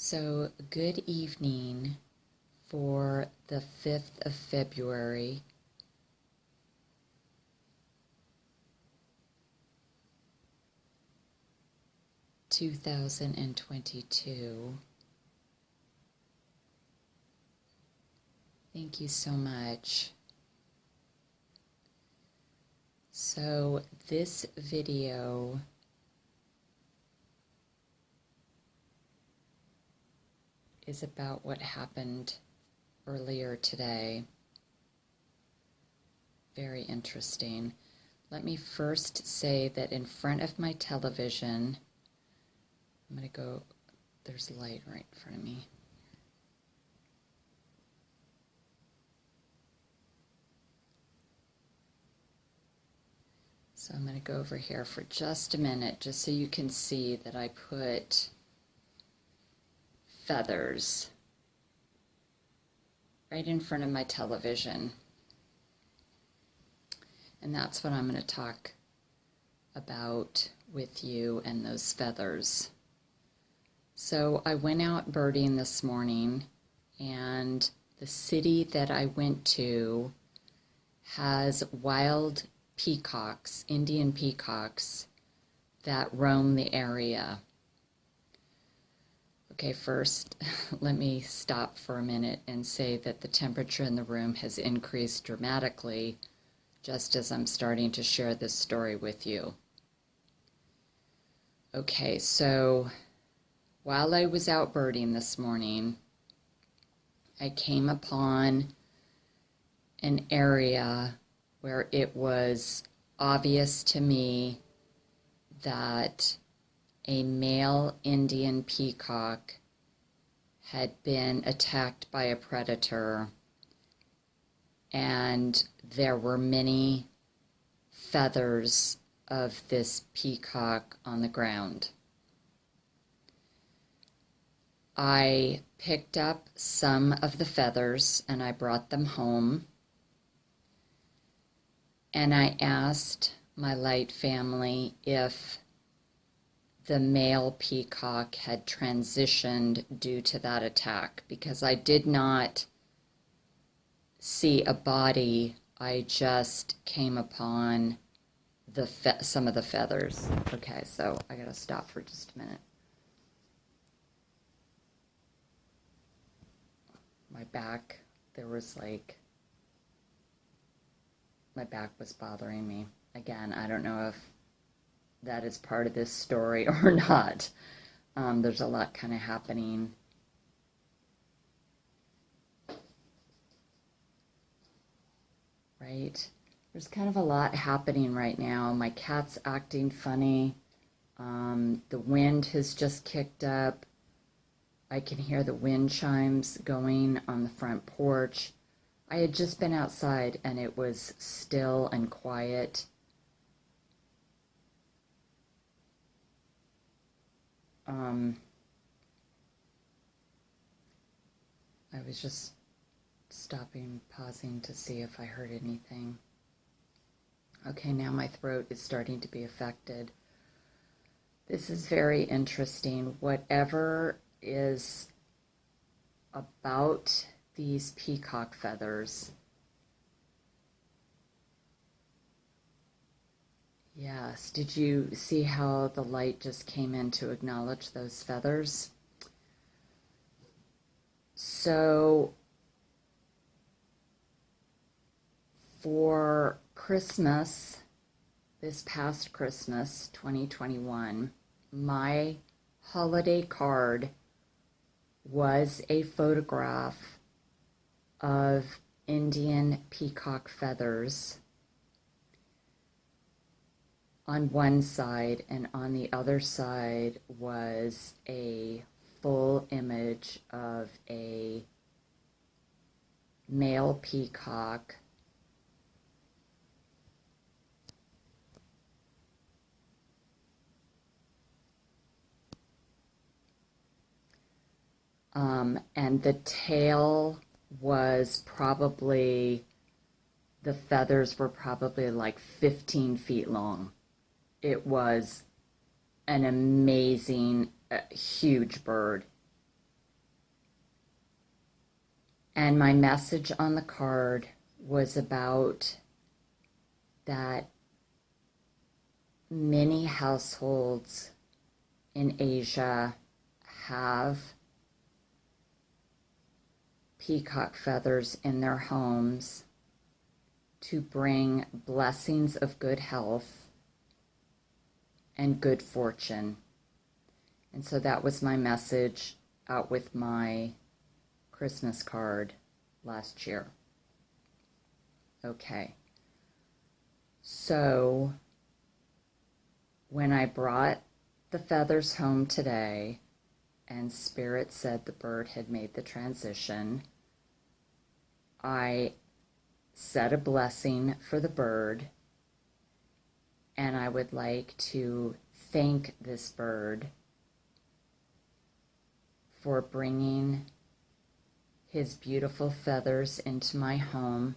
So, good evening for the 5th of February, 2022. Thank you so much. So, this video is about what happened earlier today. Very interesting. Let me first say that in front of my television, I'm going to go, there's light right in front of me. So I'm going to go over here for just a minute, just so you can see that I put feathers right in front of my television. And that's what I'm going to talk about with you and those feathers. So I went out birding this morning, and the city that I went to has wild peacocks, Indian peacocks, that roam the area. Okay, first, let me stop for a minute and say that the temperature in the room has increased dramatically just as I'm starting to share this story with you. Okay, so while I was out birding this morning, I came upon an area where it was obvious to me that a male Indian peacock had been attacked by a predator, and there were many feathers of this peacock on the ground. I picked up some of the feathers and I brought them home, and I asked my light family if the male peacock had transitioned due to that attack, because I did not see a body. I just came upon some of the feathers. Okay, so I gotta stop for just a minute. My back, my back was bothering me. Again, I don't know if that is part of this story or not. There's a lot kind of happening. Right? There's kind of a lot happening right now. My cat's acting funny. The wind has just kicked up. I can hear the wind chimes going on the front porch. I had just been outside and it was still and quiet. I was just stopping, pausing to see if I heard anything. Okay, now my throat is starting to be affected. This is very interesting. Whatever is about these peacock feathers. Yes, did you see how the light just came in to acknowledge those feathers? So for Christmas, this past Christmas, 2021, my holiday card was a photograph of Indian peacock feathers on one side, and on the other side was a full image of a male peacock and the tail was probably, the feathers were probably like 15 feet long. It was an amazing, huge bird. And my message on the card was about that many households in Asia have peacock feathers in their homes to bring blessings of good health and good fortune. And so that was my message out with my Christmas card last year. Okay. So when I brought the feathers home today and Spirit said the bird had made the transition, I said a blessing for the bird, and I would like to thank this bird for bringing his beautiful feathers into my home.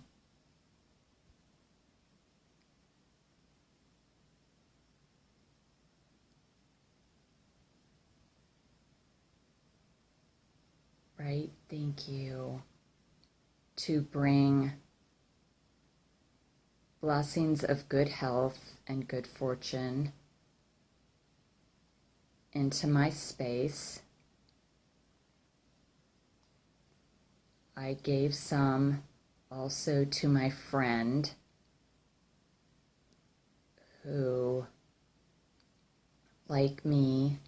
Right, thank you. To bring blessings of good health and good fortune into my space. I gave some also to my friend who, like me,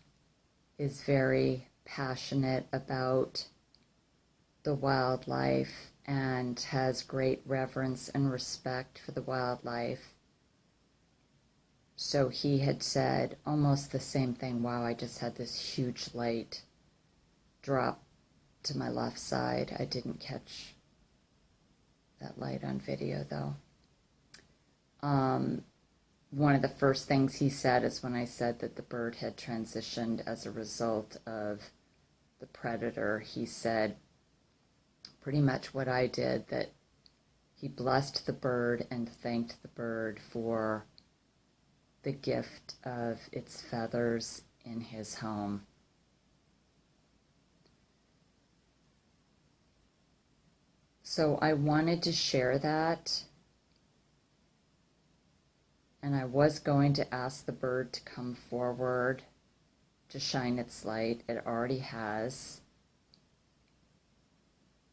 is very passionate about the wildlife and has great reverence and respect for the wildlife. So he had said almost the same thing. Wow, I just had this huge light drop to my left side. I didn't catch that light on video though. One of the first things he said is when I said that the bird had transitioned as a result of the predator, he said pretty much what I did, that he blessed the bird and thanked the bird for the gift of its feathers in his home. So I wanted to share that, and I was going to ask the bird to come forward to shine its light. It already has,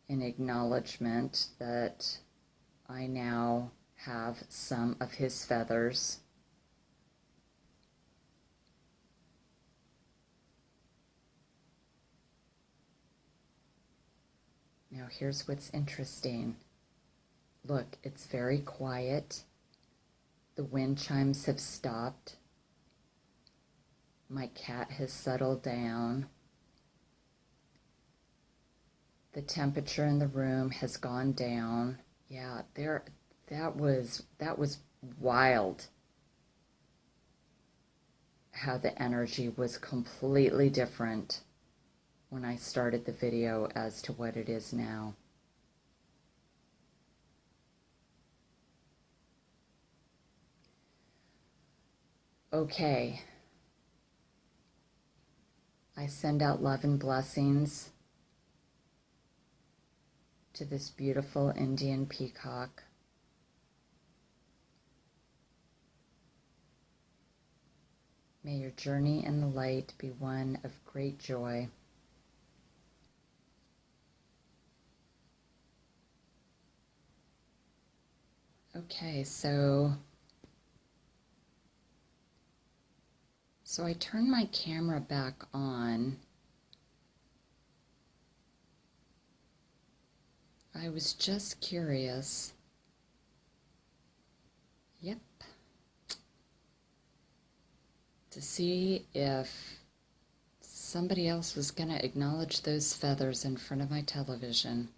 in acknowledgement that I now have some of his feathers. Now here's what's interesting. Look, it's very quiet. The wind chimes have stopped. My cat has settled down. The temperature in the room has gone down. Yeah, that was wild. How the energy was completely different when I started the video as to what it is now. Okay. I send out love and blessings to this beautiful Indian peacock. May your journey in the light be one of great joy. Okay, so I turned my camera back on. I was just curious. Yep. To see if somebody else was going to acknowledge those feathers in front of my television.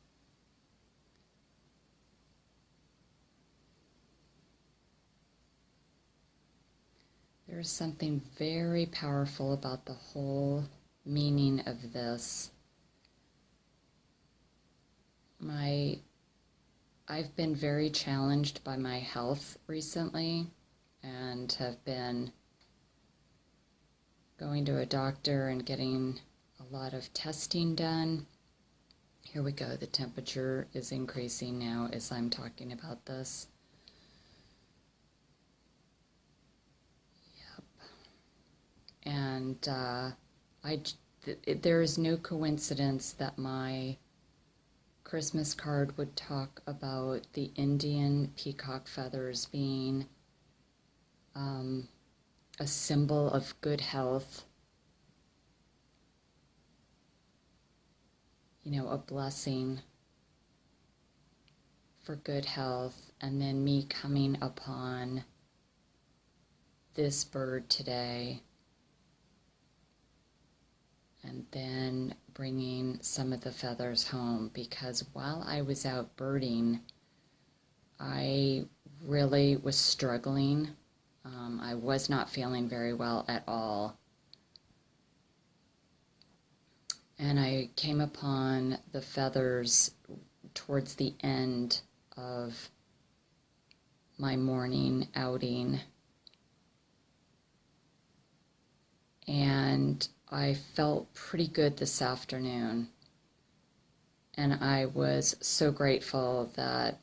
There is something very powerful about the whole meaning of this. I've been very challenged by my health recently and have been going to a doctor and getting a lot of testing done. Here we go. The temperature is increasing now as I'm talking about this. Yep. And there is no coincidence that my Christmas card would talk about the Indian peacock feathers being a symbol of good health, a blessing for good health, and then me coming upon this bird today and then bringing some of the feathers home, because while I was out birding, I really was struggling. I was not feeling very well at all. And I came upon the feathers towards the end of my morning outing. And I felt pretty good this afternoon. And I was so grateful that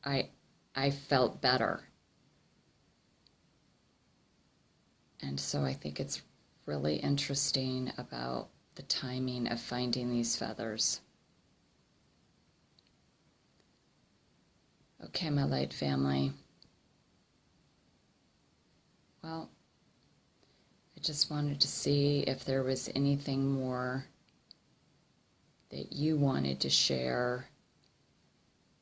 I felt better. And so I think it's really interesting about the timing of finding these feathers. Okay, my light family. Well, I just wanted to see if there was anything more that you wanted to share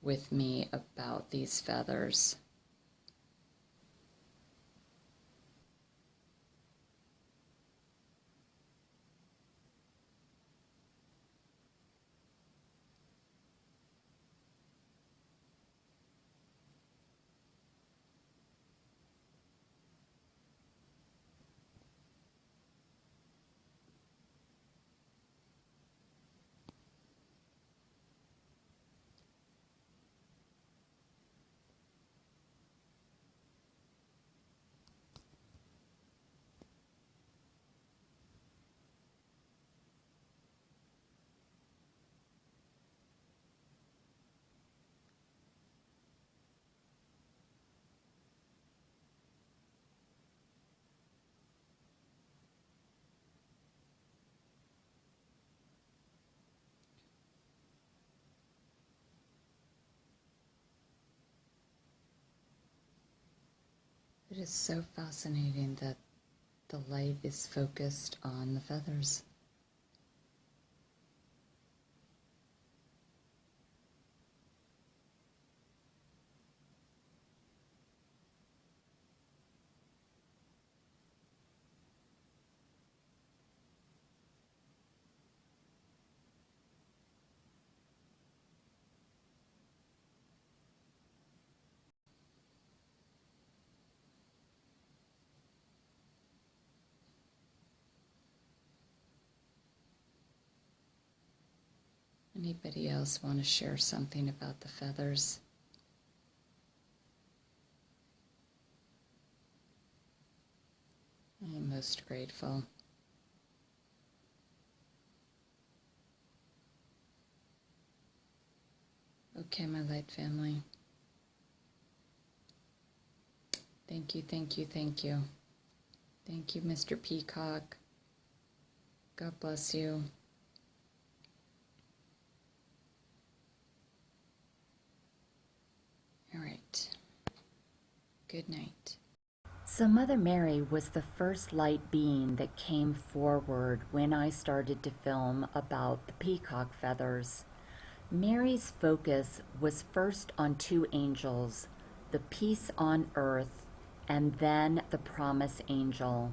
with me about these feathers. It is so fascinating that the light is focused on the feathers. Anybody else want to share something about the feathers? I am most grateful. Okay, my light family. Thank you, thank you, thank you. Thank you, Mr. Peacock. God bless you. All right. Good night. So Mother Mary was the first light being that came forward when I started to film about the peacock feathers. Mary's focus was first on two angels, the peace on earth and then the promise angel.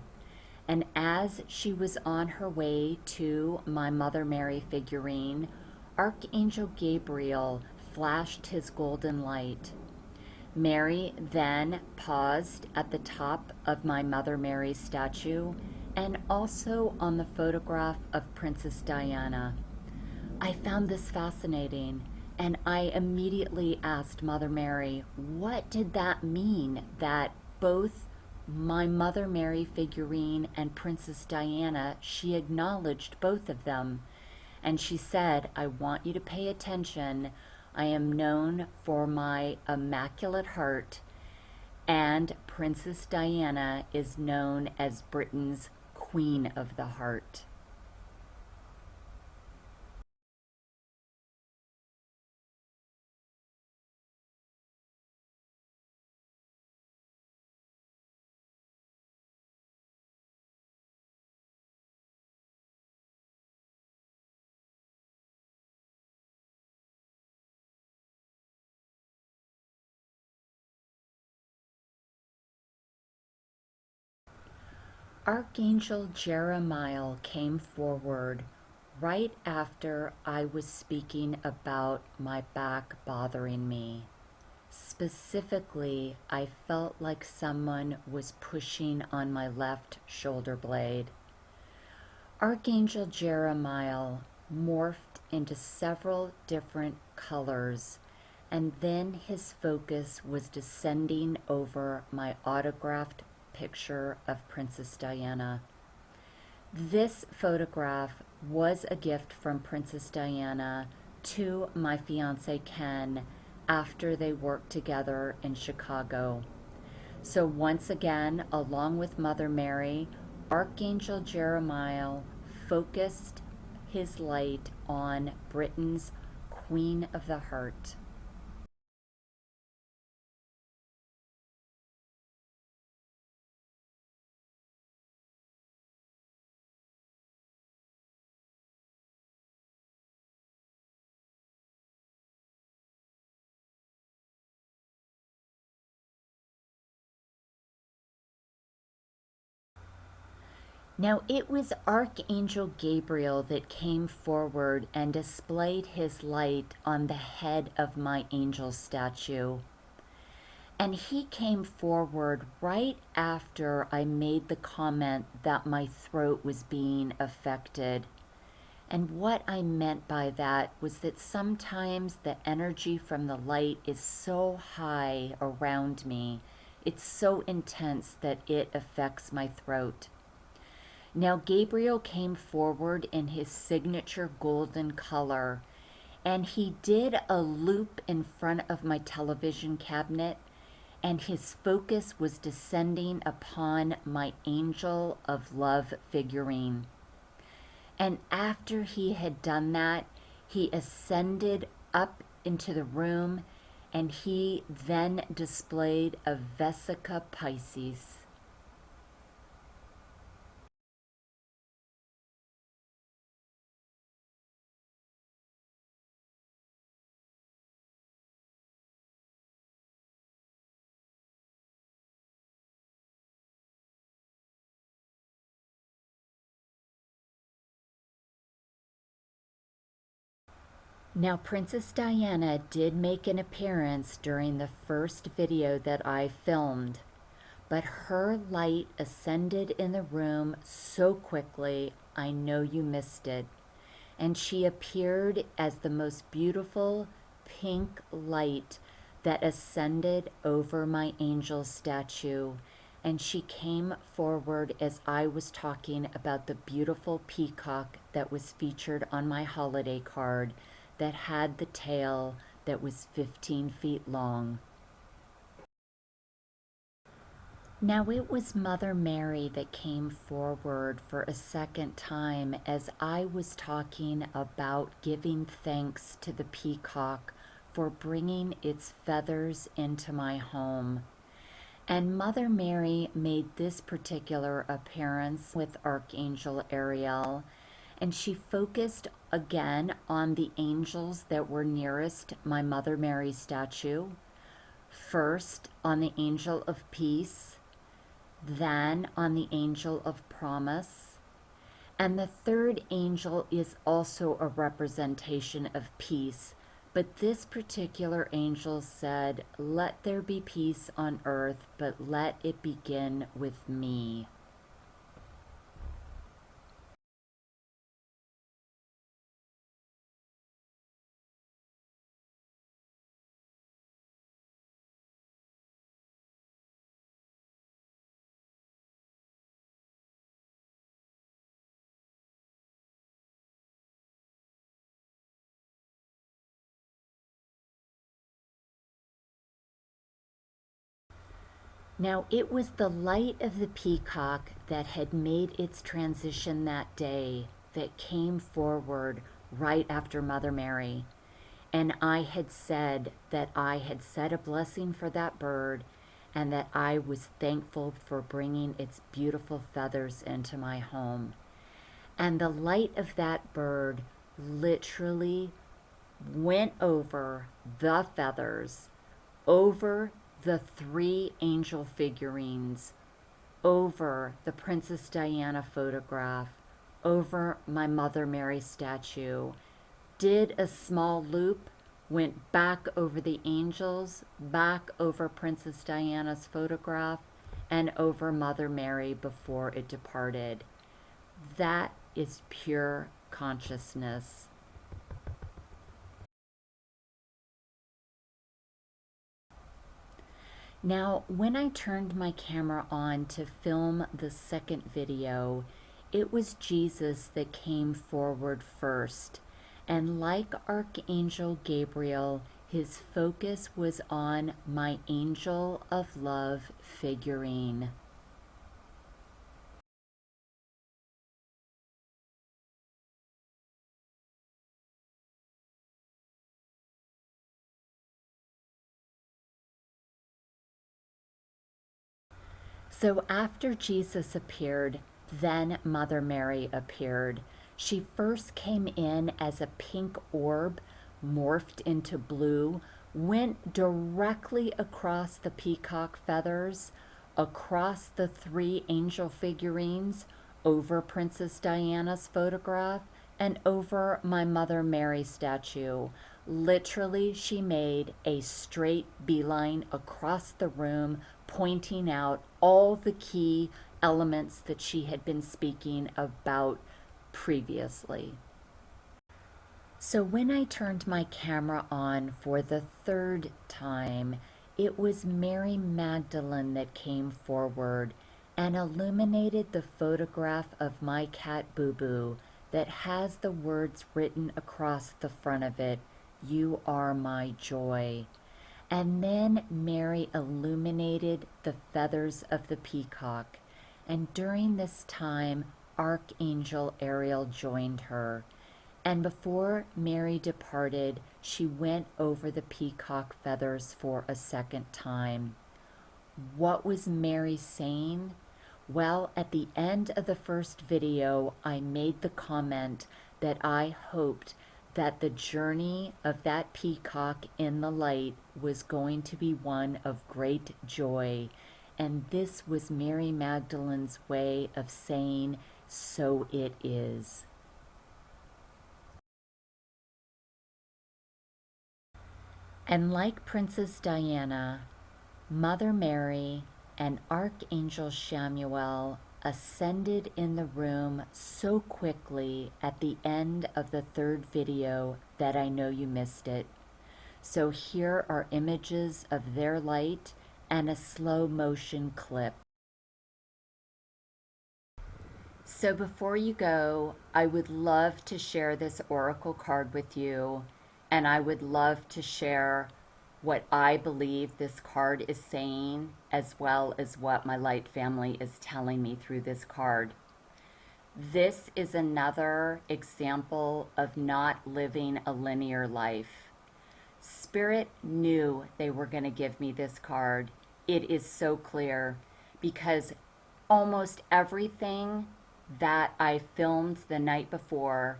And as she was on her way to my Mother Mary figurine, Archangel Gabriel flashed his golden light. Mary then paused at the top of my Mother Mary statue and also on the photograph of Princess Diana. I found this fascinating, and I immediately asked Mother Mary, what did that mean that both my Mother Mary figurine and Princess Diana, she acknowledged both of them? And she said, I want you to pay attention. I am known for my immaculate heart, and Princess Diana is known as Britain's Queen of the Heart. Archangel Jeremiah came forward right after I was speaking about my back bothering me. Specifically, I felt like someone was pushing on my left shoulder blade. Archangel Jeremiah morphed into several different colors, and then his focus was descending over my autographed picture of Princess Diana. This photograph was a gift from Princess Diana to my fiance Ken after they worked together in Chicago. So once again, along with Mother Mary, Archangel Jeremiah focused his light on Britain's Queen of the Heart. Now it was Archangel Gabriel that came forward and displayed his light on the head of my angel statue. And he came forward right after I made the comment that my throat was being affected. And what I meant by that was that sometimes the energy from the light is so high around me, it's so intense that it affects my throat. Now Gabriel came forward in his signature golden color, and he did a loop in front of my television cabinet, and his focus was descending upon my Angel of Love figurine. And after he had done that, he ascended up into the room, and he then displayed a Vesica Pisces. Now, Princess Diana did make an appearance during the first video that I filmed, but her light ascended in the room so quickly, I know you missed it. And she appeared as the most beautiful pink light that ascended over my angel statue. And she came forward as I was talking about the beautiful peacock that was featured on my holiday card that had the tail that was 15 feet long. Now it was Mother Mary that came forward for a second time as I was talking about giving thanks to the peacock for bringing its feathers into my home. And Mother Mary made this particular appearance with Archangel Ariel, and she focused again on the angels that were nearest my Mother Mary statue. First on the Angel of Peace, then on the Angel of Promise. And the third angel is also a representation of peace. But this particular angel said, "Let there be peace on earth, but let it begin with me." Now, it was the light of the peacock that had made its transition that day that came forward right after Mother Mary. And I had said that I had said a blessing for that bird and that I was thankful for bringing its beautiful feathers into my home. And the light of that bird literally went over the feathers, over the three angel figurines, over the Princess Diana photograph, over my Mother Mary statue, did a small loop, went back over the angels, back over Princess Diana's photograph, and over Mother Mary before it departed. That is pure consciousness. Now, when I turned my camera on to film the second video, it was Jesus that came forward first. And like Archangel Gabriel, his focus was on my Angel of Love figurine. So after Jesus appeared, then Mother Mary appeared. She first came in as a pink orb, morphed into blue, went directly across the peacock feathers, across the three angel figurines, over Princess Diana's photograph, and over my Mother Mary statue. Literally, she made a straight beeline across the room, pointing out all the key elements that she had been speaking about previously. So when I turned my camera on for the third time, it was Mary Magdalene that came forward and illuminated the photograph of my cat Boo Boo that has the words written across the front of it, "You are my joy." And then Mary illuminated the feathers of the peacock. And during this time, Archangel Ariel joined her. And before Mary departed, she went over the peacock feathers for a second time. What was Mary saying? Well, at the end of the first video, I made the comment that I hoped that the journey of that peacock in the light was going to be one of great joy. And this was Mary Magdalene's way of saying, "So it is." And like Princess Diana, Mother Mary and Archangel Samuel ascended in the room so quickly at the end of the third video that I know you missed it. So here are images of their light and a slow motion clip. So before you go, I would love to share this oracle card with you, and I would love to share what I believe this card is saying, as well as what my light family is telling me through this card. This is another example of not living a linear life. Spirit knew they were going to give me this card. It is so clear because almost everything that I filmed the night before,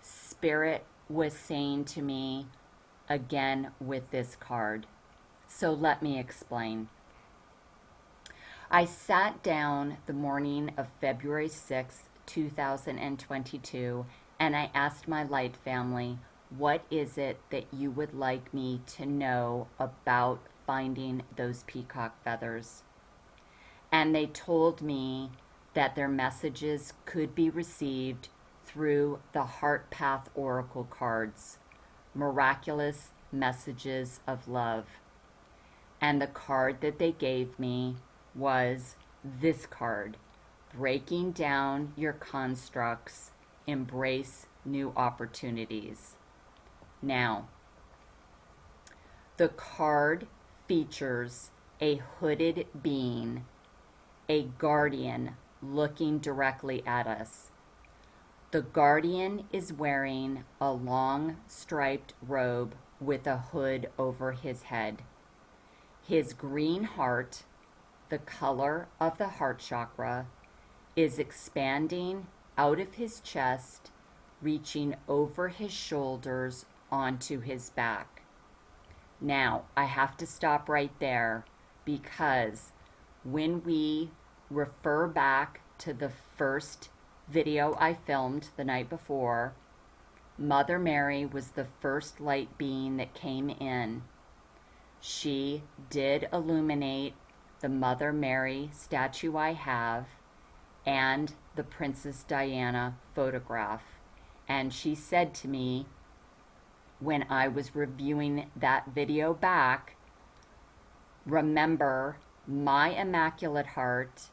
Spirit was saying to me again with this card. So let me explain. I sat down the morning of February 6th, 2022, and I asked my light family, what is it that you would like me to know about finding those peacock feathers? And they told me that their messages could be received through the Heart Path Oracle cards, Miraculous Messages of Love. And the card that they gave me was this card, Breaking Down Your Constructs, Embrace New Opportunities. Now, the card features a hooded being, a guardian looking directly at us. The guardian is wearing a long striped robe with a hood over his head. His green heart, the color of the heart chakra, is expanding out of his chest, reaching over his shoulders onto his back. Now, I have to stop right there because when we refer back to the first video I filmed the night before, Mother Mary was the first light being that came in. She did illuminate the Mother Mary statue I have and the Princess Diana photograph. And she said to me when I was reviewing that video back, remember my Immaculate Heart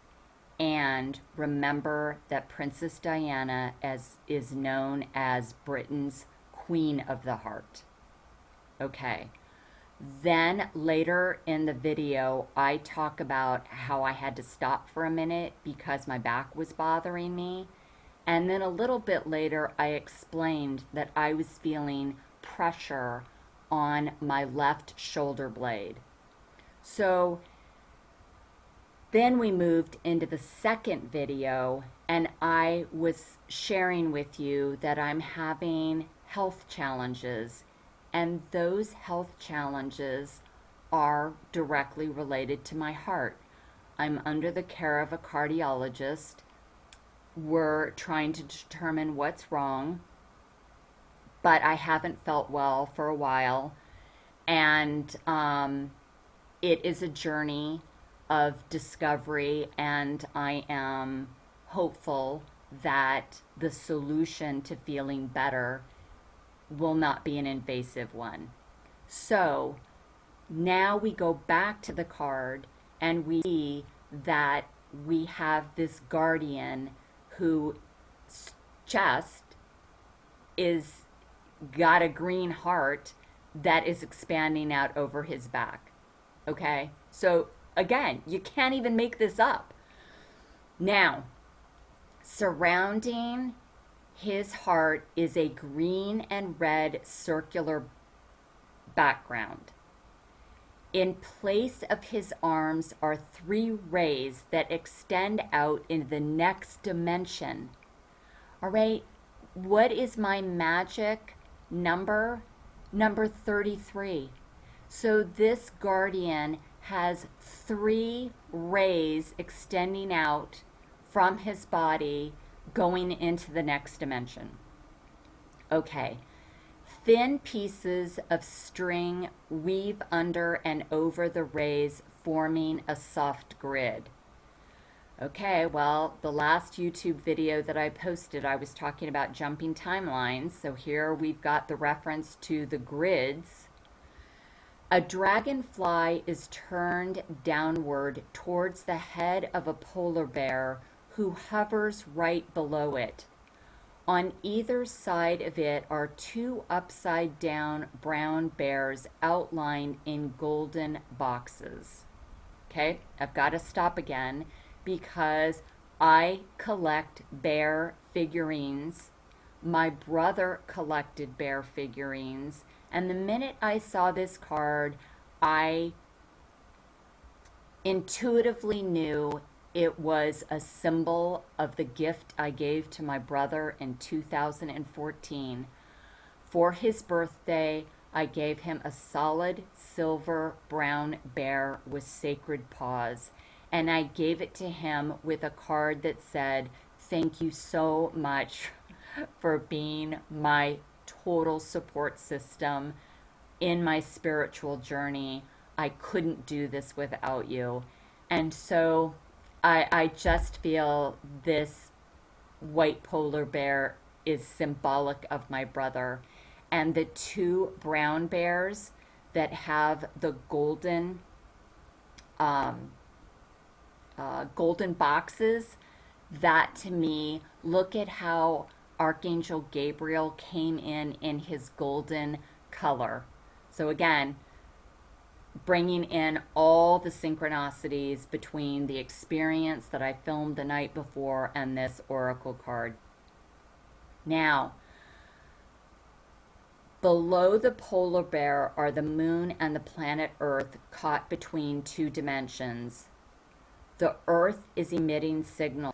and remember that Princess Diana is known as Britain's Queen of the Heart. Okay. Then later in the video, I talk about how I had to stop for a minute because my back was bothering me. And then a little bit later, I explained that I was feeling pressure on my left shoulder blade. So then we moved into the second video, and I was sharing with you that I'm having health challenges. And those health challenges are directly related to my heart. I'm under the care of a cardiologist. We're trying to determine what's wrong, but I haven't felt well for a while. And it is a journey of discovery, and I am hopeful that the solution to feeling better will not be an invasive one. So now we go back to the card and we see that we have this guardian whose chest is got a green heart that is expanding out over his back. Okay? So again, you can't even make this up. Now, surrounding his heart is a green and red circular background. In place of his arms are 3 rays that extend out into the next dimension. All right, what is my magic number? Number 33. So this guardian has 3 rays extending out from his body going into the next dimension. Okay. Thin pieces of string weave under and over the rays, forming a soft grid. Okay, well, the last YouTube video that I posted, I was talking about jumping timelines. So here we've got the reference to the grids. A dragonfly is turned downward towards the head of a polar bear who hovers right below it. On either side of it are 2 upside down brown bears outlined in golden boxes. Okay, I've got to stop again because I collect bear figurines. My brother collected bear figurines. And the minute I saw this card, I intuitively knew it was a symbol of the gift I gave to my brother in 2014. For his birthday, I gave him a solid silver brown bear with sacred paws. And I gave it to him with a card that said, "Thank you so much for being my total support system in my spiritual journey. I couldn't do this without you." And so I just feel this white polar bear is symbolic of my brother. And the 2 brown bears that have the golden boxes, that to me, look at how Archangel Gabriel came in his golden color. So again, bringing in all the synchronicities between the experience that I filmed the night before and this oracle card. Now, below the polar bear are the moon and the planet Earth caught between two dimensions. The Earth is emitting signals.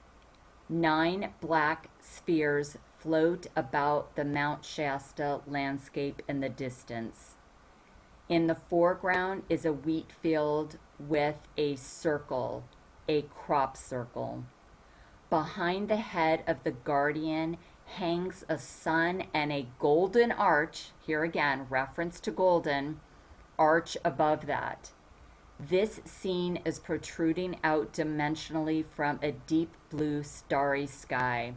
9 black spheres float about the Mount Shasta landscape in the distance. In the foreground is a wheat field with a circle, a crop circle. Behind the head of the guardian hangs a sun and a golden arch, here again, reference to golden, arch above that. This scene is protruding out dimensionally from a deep blue starry sky.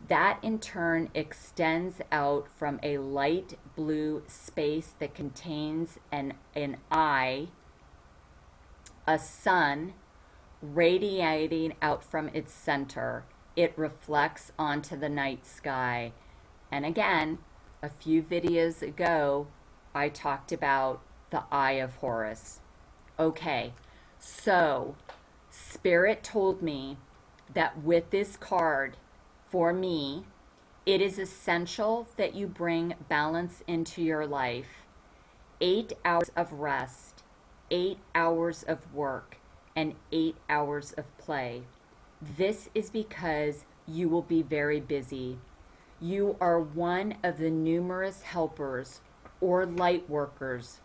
That in turn extends out from a light blue space that contains an eye, a sun, radiating out from its center. It reflects onto the night sky. And again, a few videos ago, I talked about the eye of Horus. Okay, so Spirit told me that with this card, for me, it is essential that you bring balance into your life. 8 hours of rest, 8 hours of work, and 8 hours of play. This is because you will be very busy. You are one of the numerous helpers or light workers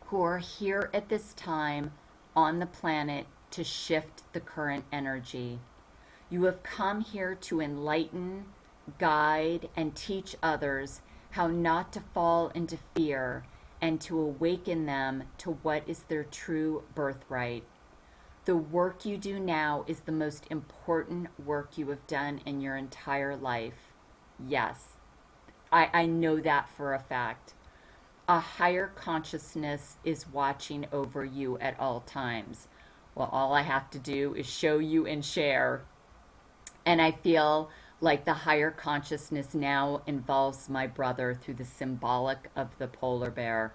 who are here at this time on the planet to shift the current energy. You have come here to enlighten, guide, and teach others how not to fall into fear and to awaken them to what is their true birthright. The work you do now is the most important work you have done in your entire life. Yes, I know that for a fact. A higher consciousness is watching over you at all times. Well, all I have to do is show you and share. And I feel like the higher consciousness now involves my brother through the symbolic of the polar bear.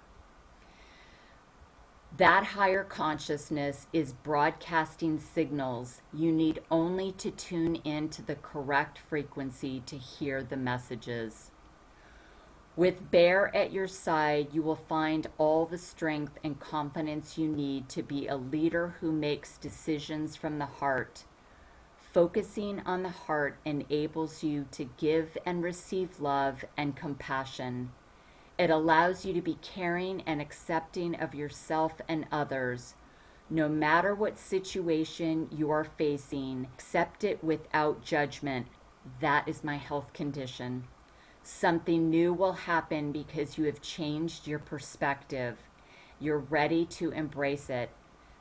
That higher consciousness is broadcasting signals. You need only to tune into the correct frequency to hear the messages. With Bear at your side, you will find all the strength and confidence you need to be a leader who makes decisions from the heart. Focusing on the heart enables you to give and receive love and compassion. It allows you to be caring and accepting of yourself and others. No matter what situation you are facing, accept it without judgment. That is my health condition. Something new will happen because you have changed your perspective. You're ready to embrace it.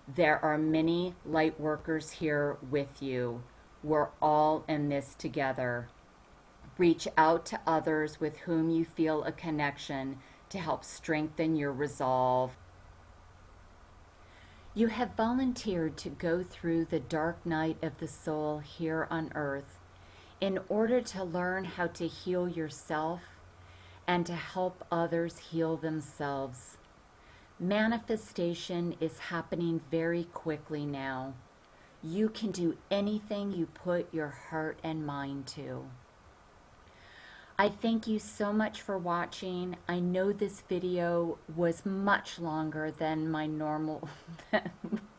There are many light workers here with you. We're all in this together. Reach out to others with whom you feel a connection to help strengthen your resolve. You have volunteered to go through the dark night of the soul here on earth in order to learn how to heal yourself and to help others heal themselves. Manifestation is happening very quickly now. You can do anything you put your heart and mind to. I thank you so much for watching. I know this video was much longer than my normal,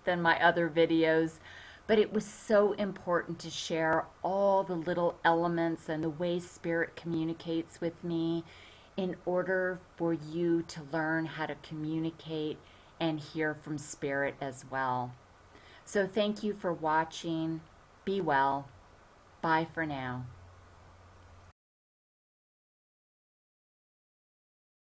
than my other videos, but it was so important to share all the little elements and the way Spirit communicates with me in order for you to learn how to communicate and hear from Spirit as well. So thank you for watching. Be well. Bye for now.